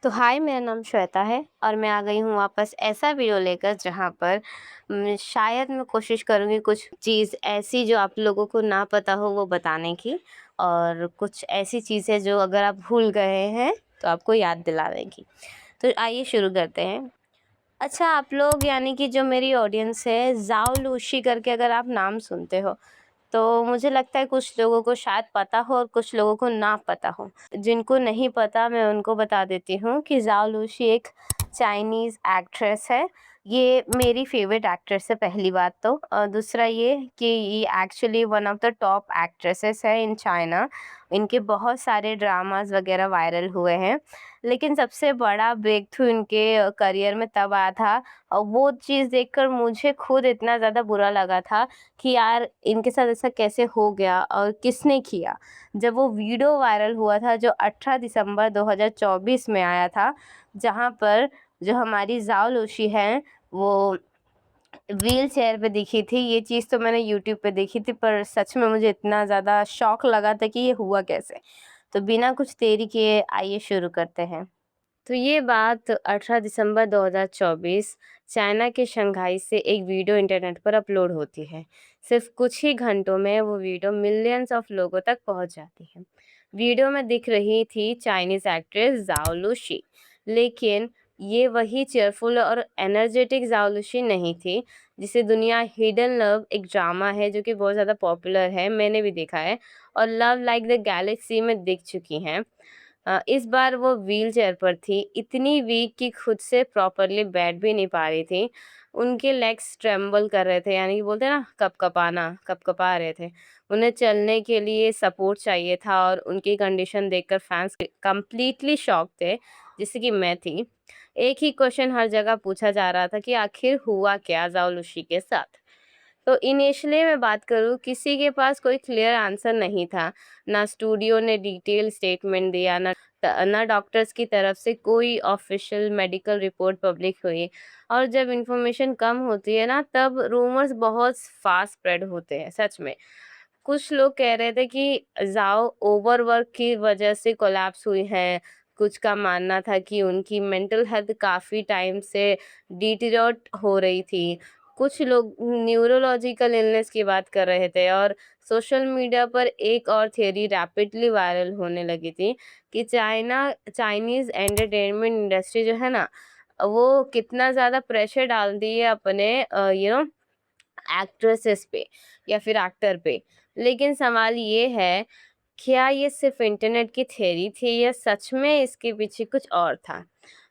तो हाय, मेरा नाम श्वेता है और मैं आ गई हूँ वापस ऐसा वीडियो लेकर जहाँ पर शायद मैं कोशिश करूँगी कुछ चीज़ ऐसी जो आप लोगों को ना पता हो वो बताने की, और कुछ ऐसी चीज़ें जो अगर आप भूल गए हैं तो आपको याद दिलाने की। तो आइए शुरू करते हैं। अच्छा, आप लोग यानी कि जो मेरी ऑडियंस है, ज़ाओ लूशी करके अगर आप नाम सुनते हो तो मुझे लगता है कुछ लोगों को शायद पता हो और कुछ लोगों को ना पता हो। जिनको नहीं पता मैं उनको बता देती हूँ कि ज़ाओ लूशी एक चाइनीज़ एक्ट्रेस है। ये मेरी फ़ेवरेट एक्ट्रेस है, पहली बात तो। दूसरा ये कि ये actually one of the top actresses है इन चाइना। इनके बहुत सारे ड्रामाज़ वग़ैरह वायरल हुए हैं। लेकिन सबसे बड़ा ब्रेक थ्रू इनके करियर में तब आया था, और वो चीज़ देखकर मुझे खुद इतना ज़्यादा बुरा लगा था कि यार इनके साथ ऐसा कैसे हो गया और किसने किया। जब वो वीडियो वायरल हुआ था जो 18 दिसंबर 2024 में आया था, जहाँ पर जो हमारी ज़ाओ लूशी हैं वो व्हील चेयर पे दिखी थी। ये चीज़ तो मैंने यूट्यूब पे देखी थी, पर सच में मुझे इतना ज़्यादा शॉक लगा था कि ये हुआ कैसे। तो बिना कुछ देरी किए आइए शुरू करते हैं। तो ये बात 18 दिसंबर 2024 चाइना के शंघाई से एक वीडियो इंटरनेट पर अपलोड होती है। सिर्फ कुछ ही घंटों में वो वीडियो मिलियंस ऑफ लोगों तक पहुंच जाती है। वीडियो में दिख रही थी चाइनीज एक्ट्रेस जाओ लूशी, लेकिन ये वही चेयरफुल और एनर्जेटिक जाओ लूशी नहीं थी जिसे दुनिया हिडन लव, एक ड्रामा है जो कि बहुत ज़्यादा पॉपुलर है, मैंने भी देखा है, और लव लाइक द गैलेक्सी में दिख चुकी हैं। इस बार वो व्हीलचेयर पर थी, इतनी वीक कि खुद से प्रॉपर्ली बैठ भी नहीं पा रही थी। उनके लेग्स ट्रेम्बल कर रहे थे, यानी कि बोलते हैं ना कँपकपाना, कँपकपा रहे थे। उन्हें चलने के लिए सपोर्ट चाहिए था और उनकी कंडीशन देखकर फैंस कंप्लीटली शॉक थे, जैसे कि मैं थी। एक ही क्वेश्चन हर जगह पूछा जा रहा था कि आखिर हुआ क्या ज़ाओ लुशी के साथ? तो इनिशियली मैं बात करूँ, किसी के पास कोई क्लियर आंसर नहीं था। ना स्टूडियो ने डिटेल स्टेटमेंट दिया, ना डॉक्टर्स की तरफ से कोई ऑफिशियल मेडिकल रिपोर्ट पब्लिक हुई। और जब इन्फॉर्मेशन कम होती है ना, तब रूमर्स बहुत फास्ट स्प्रेड होते हैं, सच में। कुछ लोग कह रहे थे कि जाओ ओवरवर्क की वजह से कोलैप्स हुई है। कुछ का मानना था कि उनकी मेंटल हेल्थ काफ़ी टाइम से डिटीरियोरेट हो रही थी। कुछ लोग न्यूरोलॉजिकल इलनेस की बात कर रहे थे, और सोशल मीडिया पर एक और थियरी रैपिडली वायरल होने लगी थी कि चाइनीज़ एंटरटेनमेंट इंडस्ट्री जो है ना, वो कितना ज़्यादा प्रेशर डालती है अपने एक्ट्रेसेस पे या फिर एक्टर पे। लेकिन सवाल ये है, क्या ये सिर्फ इंटरनेट की थ्योरी थी या सच में इसके पीछे कुछ और था?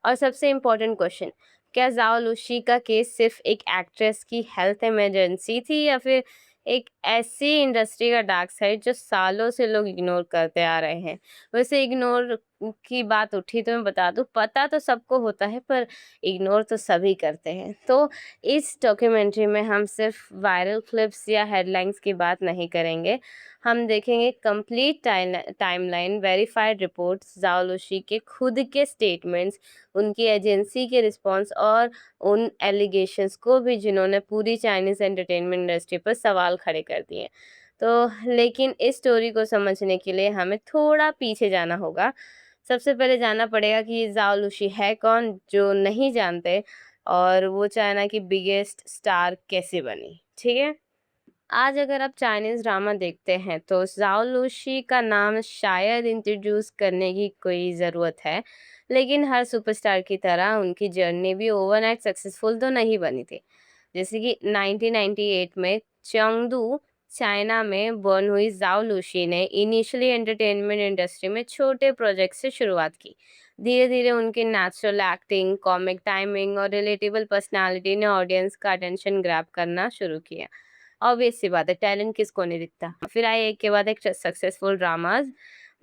और सबसे इम्पोर्टेंट क्वेश्चन, क्या ज़ाओ लुशी का केस सिर्फ एक एक्ट्रेस की हेल्थ इमरजेंसी थी या फिर एक ऐसी इंडस्ट्री का डार्क साइड जो सालों से लोग इग्नोर करते आ रहे हैं? वैसे इग्नोर की बात उठी तो मैं बता दूँ, पता तो सबको होता है पर इग्नोर तो सभी करते हैं। तो इस डॉक्यूमेंट्री में हम सिर्फ वायरल क्लिप्स या हेडलाइंस की बात नहीं करेंगे। हम देखेंगे complete timeline, verified reports, Zhao Lusi के खुद के स्टेटमेंट्स, उनकी एजेंसी के रिस्पॉन्स और उन एलिगेशंस को भी जिन्होंने पूरी चाइनीज़ एंटरटेनमेंट इंडस्ट्री पर सवाल खड़े कर दिए। तो लेकिन इस स्टोरी को समझने के लिए हमें थोड़ा पीछे जाना होगा। सबसे पहले जानना पड़ेगा कि ज़ाओ लुशी है कौन, जो नहीं जानते, और वो चाइना की बिगेस्ट स्टार कैसे बनी, ठीक है? आज अगर आप चाइनीज़ ड्रामा देखते हैं तो ज़ाओ लुशी का नाम शायद इंट्रोड्यूस करने की कोई ज़रूरत है, लेकिन हर सुपरस्टार की तरह उनकी जर्नी भी ओवरनाइट सक्सेसफुल तो नहीं बनी थी। जैसे कि 1998 में चेंगडू, चाइना में बर्न हुई ज़ाओ लुशी ने इनिशियली एंटरटेनमेंट इंडस्ट्री में छोटे प्रोजेक्ट से शुरुआत की। धीरे धीरे उनकी नेचुरल एक्टिंग, कॉमिक टाइमिंग और रिलेटेबल पर्सनालिटी ने ऑडियंस का अटेंशन ग्रैब करना शुरू किया। ऑब्वियस सी बात है, टैलेंट किसको नहीं दिखता। फिर आए एक के बाद एक successful dramas,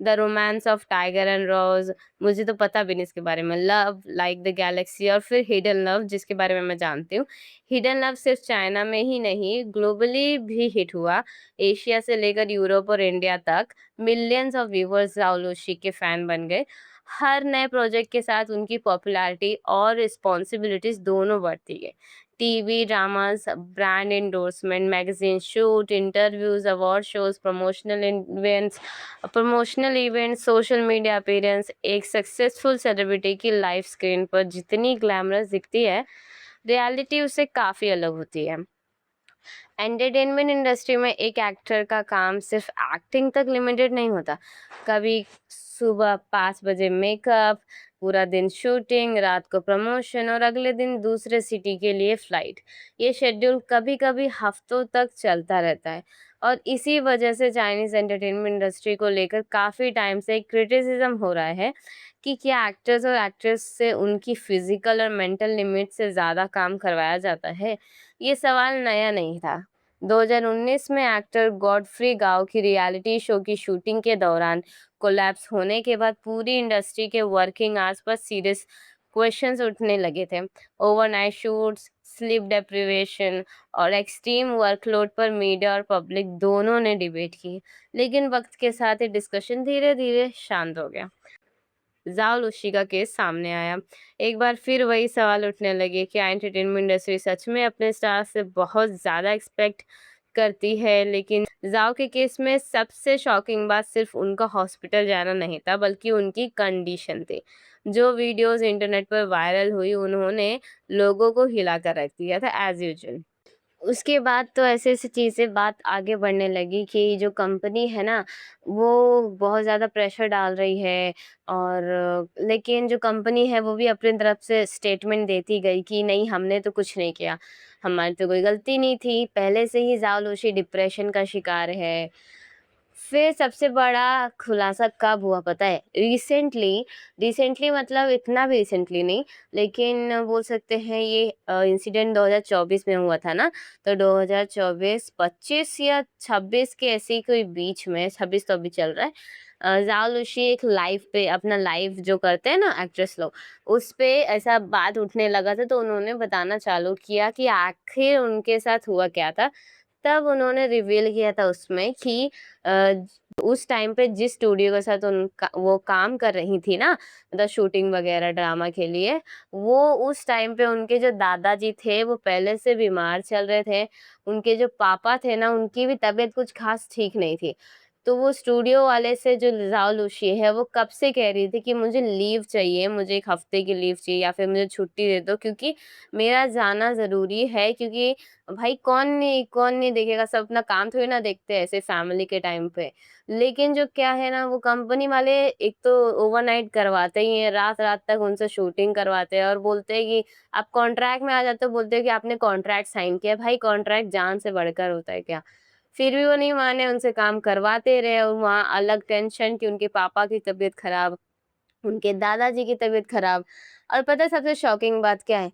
the romance of tiger and rose, मुझे तो पता भी नहीं इसके बारे में, लव लाइक द गैलेक्सी, और फिर हिडन लव जिसके बारे में मैं जानती हूँ। हिडन लव सिर्फ चाइना में ही नहीं, ग्लोबली भी हिट हुआ। एशिया से लेकर यूरोप और इंडिया तक मिलियंस ऑफ व्यूवर्स जाओलुशी के फैन बन गए। हर नए प्रोजेक्ट के साथ उनकी पॉपुलैरिटी और रिस्पॉन्सिबिलिटीज दोनों बढ़ती गई। TV dramas, brand endorsement, magazine shoot, interviews, award shows, promotional events, social media appearance. एक सक्सेसफुल सेलिब्रिटी की लाइफ स्क्रीन पर जितनी ग्लैमरस दिखती है, रियलिटी उससे काफ़ी अलग होती है। एंटरटेनमेंट इंडस्ट्री में एक एक्टर का काम सिर्फ एक्टिंग तक लिमिटेड नहीं होता। कभी सुबह 5 बजे मेकअप, पूरा दिन शूटिंग, रात को प्रमोशन और अगले दिन दूसरे सिटी के लिए फ्लाइट। ये शेड्यूल कभी कभी हफ्तों तक चलता रहता है, और इसी वजह से चाइनीज एंटरटेनमेंट इंडस्ट्री को लेकर काफ़ी टाइम से क्रिटिसिज्म हो रहा है कि क्या एक्टर्स और एक्ट्रेस से उनकी फिजिकल और मेंटल लिमिट से ज़्यादा काम करवाया जाता है। ये सवाल नया नहीं था। 2019 में एक्टर गॉडफ्री गाओ की रियलिटी शो की शूटिंग के दौरान कोलैप्स होने के बाद पूरी इंडस्ट्री के working hours per serious questions उठने लगे थे। ओवरनाइट शूट्स, स्लीप डेप्रिवेशन और एक्सट्रीम वर्कलोड पर मीडिया और पब्लिक दोनों ने डिबेट की, लेकिन वक्त के साथ ये डिस्कशन धीरे धीरे शांत हो गया। जाओ लुशी का केस सामने आया। एक बार फिर वही सवाल उठने लगे, क्या एंटरटेनमेंट इंडस्ट्री सच में अपने स्टार से बहुत ज़्यादा एक्सपेक्ट करती है? लेकिन जाओ के केस में सबसे शॉकिंग बात सिर्फ उनका हॉस्पिटल जाना नहीं था, बल्कि उनकी कंडीशन थी। जो वीडियोस इंटरनेट पर वायरल हुई, उन्होंने लोगों को हिला कर रख दिया था एज यूजुअल। उसके बाद तो ऐसे-ऐसे चीज़ें बात आगे बढ़ने लगी कि जो कंपनी है ना, वो बहुत ज़्यादा प्रेशर डाल रही है, और लेकिन जो कंपनी है वो भी अपनी तरफ से स्टेटमेंट देती गई कि नहीं, हमने तो कुछ नहीं किया, हमारी तो कोई गलती नहीं थी, पहले से ही ज़ाओ लुशी डिप्रेशन का शिकार है। फिर सबसे बड़ा खुलासा कब हुआ पता है? रिसेंटली, रिसेंटली मतलब इतना भी रिसेंटली नहीं, लेकिन बोल सकते हैं ये इंसिडेंट 2024 में हुआ था ना, तो 2024, 25 या 26 के ऐसे ही कोई बीच में, 26 तो अभी चल रहा है। ज़ाओ लुशी एक लाइव पे अपना लाइव जो करते हैं ना एक्ट्रेस लोग, उस पे ऐसा बात उठने लगा था, तो उन्होंने बताना चालू किया कि आखिर उनके साथ हुआ क्या था। तब उन्होंने रिवील किया था उसमें कि अ, उस टाइम पे जिस स्टूडियो के साथ उनका वो काम कर रही थी ना, मतलब शूटिंग वगैरह ड्रामा के लिए, वो उस टाइम पे उनके जो दादाजी थे वो पहले से बीमार चल रहे थे। उनके जो पापा थे ना, उनकी भी तबीयत कुछ खास ठीक नहीं थी। तो वो स्टूडियो वाले से जो ज़ाओ लुशी है, वो कब से कह रही थी कि मुझे लीव चाहिए, मुझे 1 हफ्ते की लीव चाहिए या फिर मुझे छुट्टी दे दो, क्योंकि मेरा जाना ज़रूरी है, क्योंकि भाई कौन नहीं देखेगा, सब अपना काम थोड़ी ना देखते हैं ऐसे फैमिली के टाइम पे। लेकिन जो क्या है ना, वो कंपनी वाले एक तो ओवरनाइट करवाते ही हैं, रात-रात तक उनसे शूटिंग करवाते हैं और बोलते हैं कि आप कॉन्ट्रैक्ट में आ जाते हो, बोलते हैं कि आपने कॉन्ट्रैक्ट साइन किया है। भाई कॉन्ट्रैक्ट जान से बढ़कर होता है क्या? फिर भी वो नहीं माने, उनसे काम करवाते रहे, और वहाँ अलग टेंशन कि उनके पापा की तबीयत खराब, उनके दादाजी की तबीयत खराब। और पता है सबसे शॉकिंग बात क्या है?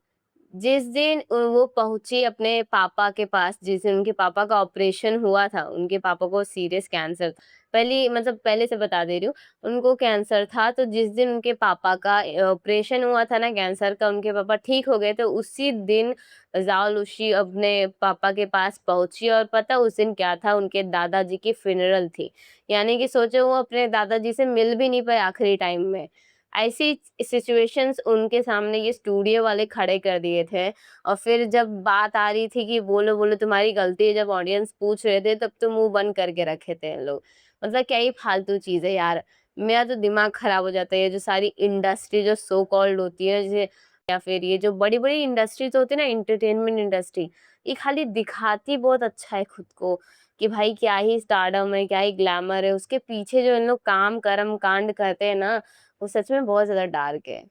जिस दिन वो पहुँची अपने पापा के पास, जिस दिन उनके पापा का ऑपरेशन हुआ था, उनके पापा को सीरियस कैंसर था। पहली मतलब पहले से बता दे रही हूँ, उनको कैंसर था, तो जिस दिन उनके पापा का ऑपरेशन हुआ था ना कैंसर का, उनके पापा ठीक हो गए, तो उसी दिन ज़ाओ लुशी अपने पापा के पास पहुँची, और पता है उस दिन क्या था? उनके दादाजी की फ्यूनेरल थी। यानी कि सोचो, वो अपने दादाजी से मिल भी नहीं पाए आखिरी टाइम में। ऐसी सिचुएशंस उनके सामने ये स्टूडियो वाले खड़े कर दिए थे, और फिर जब बात आ रही थी कि बोलो बोलो तुम्हारी गलती है, जब ऑडियंस पूछ रहे थे, तब तो मुंह बंद करके रखे थे इन लोग। मतलब क्या ही फालतू चीज है यार। मेरा तो दिमाग खराब हो जाता है, ये जो सारी इंडस्ट्री जो सो कॉल्ड होती है, जैसे या फिर ये जो बड़ी बड़ी इंडस्ट्रीज होती है ना, एंटरटेनमेंट इंडस्ट्री, ये खाली दिखाती बहुत अच्छा है खुद को कि भाई क्या ही स्टारडम है, क्या ही ग्लैमर है, उसके पीछे जो इन लोग काम कर्म कांड करते हैं ना, वो सच में बहुत ज़्यादा डार्क है।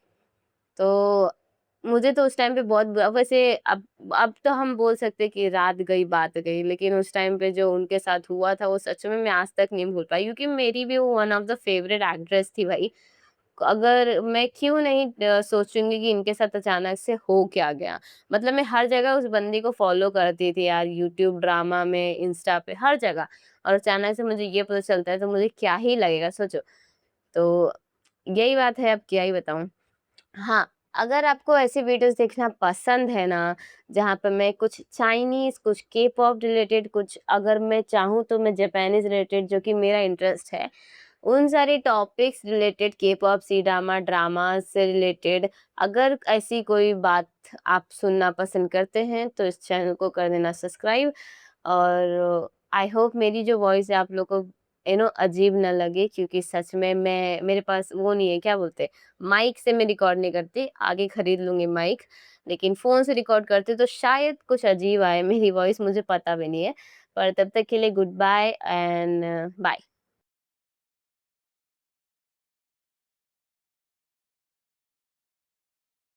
तो मुझे तो उस टाइम पे बहुत बुरा, वैसे अब तो हम बोल सकते हैं कि रात गई बात गई, लेकिन उस टाइम पे जो उनके साथ हुआ था वो सच में मैं आज तक नहीं भूल पाई, क्योंकि मेरी भी वो one of the favourite actress थी भाई। अगर मैं क्यों नहीं सोचूँगी कि इनके साथ अचानक से हो क्या गया? मतलब मैं हर जगह उस बंदी को फ़ॉलो करती थी यार, यूट्यूब ड्रामा में, इंस्टा पे, हर जगह, और अचानक से मुझे ये पता चलता है तो मुझे क्या ही लगेगा सोचो। तो यही बात है, अब क्या ही बताऊँ। हाँ, अगर आपको ऐसी वीडियोज़ देखना पसंद है ना, जहाँ पे मैं कुछ चाइनीज़, कुछ के-पॉप रिलेटेड, कुछ अगर मैं चाहूँ तो मैं जापानीज़ रिलेटेड, जो कि मेरा इंटरेस्ट है, उन सारे टॉपिक्स रिलेटेड के-पॉप, सी-ड्रामा, ड्रामा से रिलेटेड अगर ऐसी कोई बात आप सुनना पसंद करते हैं, तो इस चैनल को कर देना सब्सक्राइब। और आई होप मेरी जो वॉइस है आप लोग को अजीब ना लगे, क्योंकि सच में मैं मेरे पास वो नहीं है, क्या बोलते हैं, माइक से मैं रिकॉर्ड नहीं करती, आगे खरीद लूँगी माइक, लेकिन फ़ोन से रिकॉर्ड करती तो शायद कुछ अजीब आए मेरी वॉइस, मुझे पता भी नहीं है। पर तब तक के लिए गुड बाय एंड बाय।